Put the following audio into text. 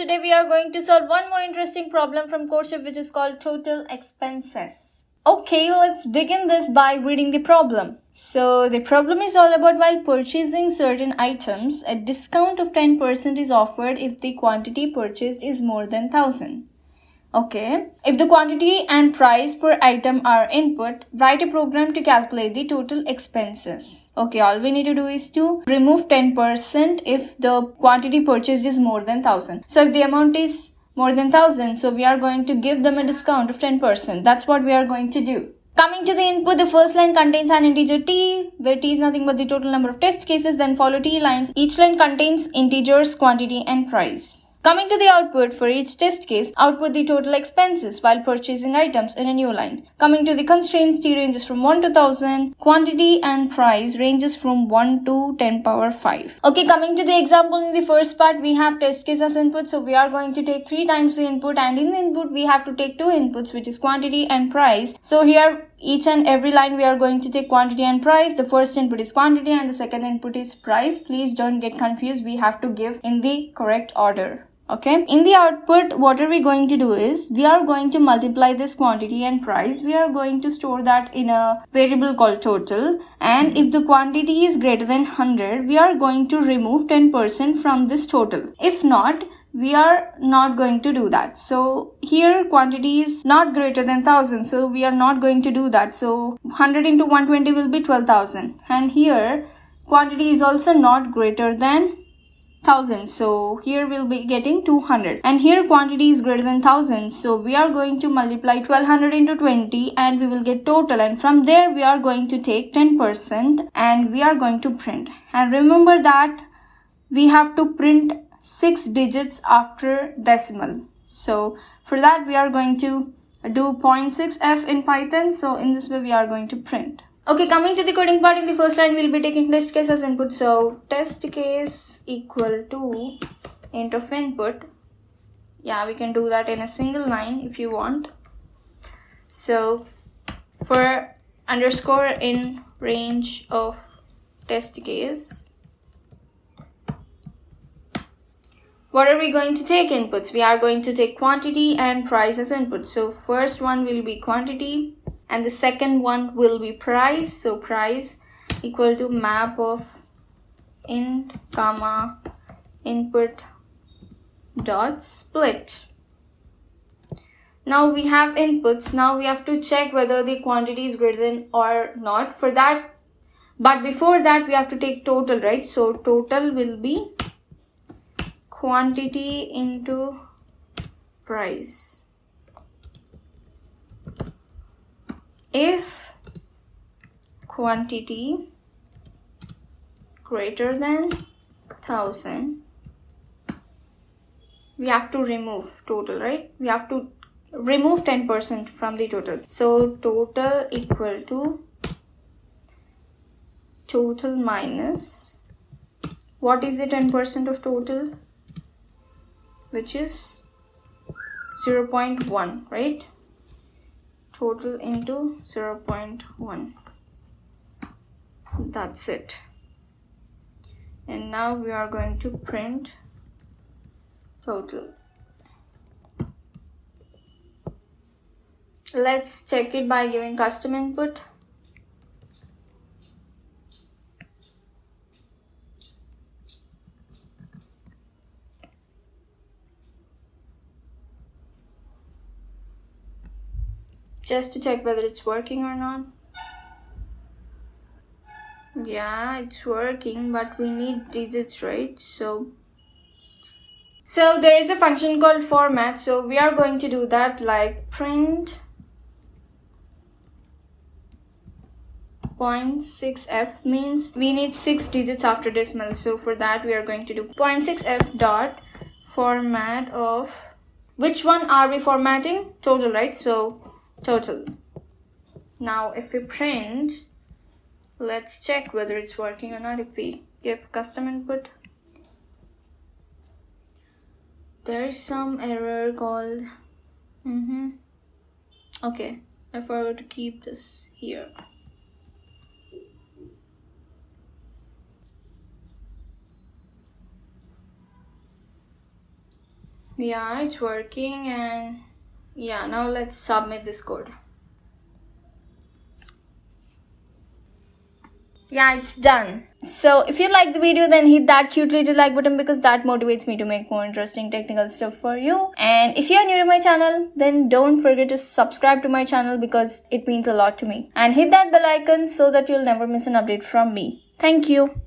today we are going to solve one more interesting problem from Codechef, which is called total expenses. Okay, let's begin this by reading the problem. So the problem is all about while purchasing certain items, a discount of 10% is offered if the quantity purchased is more than 1000. Okay, if the quantity and price per item are input, write a program to calculate the total expenses. Okay, all we need to do is to remove 10% if the quantity purchased is more than 1000. So if the amount is more than 1000, so we are going to give them a discount of 10%. That's what we are going to do. Coming to the input, the first line contains an integer t, where t is nothing but the total number of test cases. Then follow t lines. Each line contains integers, quantity and price. Coming to the output, for each test case, output the total expenses while purchasing items in a new line. Coming to the constraints, t ranges from 1 to 1000, quantity and price ranges from 1 to 10 power 5. Okay, coming to the example, in the first part, we have test case as input, so we are going to take 3 times the input, and in the input, we have to take 2 inputs, which is quantity and price. So here, each and every line we are going to take quantity and price. The first input is quantity and the second input is price. Please don't get confused. We have to give in the correct order. Okay, in the output, what are we going to do is, we are going to multiply this quantity and price. We are going to store that in a variable called total. And if the quantity is greater than 100, we are going to remove 10% from this total. If not, we are not going to do that. So here quantity is not greater than 1000, so we are not going to do that. So 100 into 120 will be 12,000, and here quantity is also not greater than 1000, so here we'll be getting 200, and here quantity is greater than 1000, so we are going to multiply 1200 into 20 and we will get total, and from there we are going to take 10% and we are going to print. And remember that we have to print 6 digits after decimal. So for that we are going to do 0.6f in Python. So in this way we are going to print. Okay, coming to the coding part, in the first line we'll be taking test case as input. So test case equal to int of input. Yeah, we can do that in a single line if you want. So for underscore in range of test case, what are we going to take inputs? We are going to take quantity and price as input. So first one will be quantity and the second one will be price. So price equal to map of int comma input dot split. Now we have inputs. Now we have to check whether the quantity is greater than or not. For that, but before that we have to take total, right? So total will be quantity into price. If quantity greater than 1000, we have to remove total, right? We have to remove 10% from the total. So total equal to total minus, what is the 10% of total? Which is 0.1, right? Total into 0.1. That's it. And now we are going to print total. Let's check it by giving custom input. Just to check whether it's working or not. Yeah, it's working, but we need digits, right? So there is a function called format. So we are going to do that, like print 0.6f means we need 6 digits after decimal. So for that we are going to do 0.6f dot format of, which one are we formatting? Total, right? So total. Now if we print, let's check whether it's working or not. If we give custom input, there is some error called okay, I forgot to keep this here. Yeah, it's working, and yeah, now let's submit this code. Yeah, it's done. So if you like the video, then hit that cute little like button because that motivates me to make more interesting technical stuff for you. And if you're new to my channel, then don't forget to subscribe to my channel because it means a lot to me. And hit that bell icon so that you'll never miss an update from me. Thank you.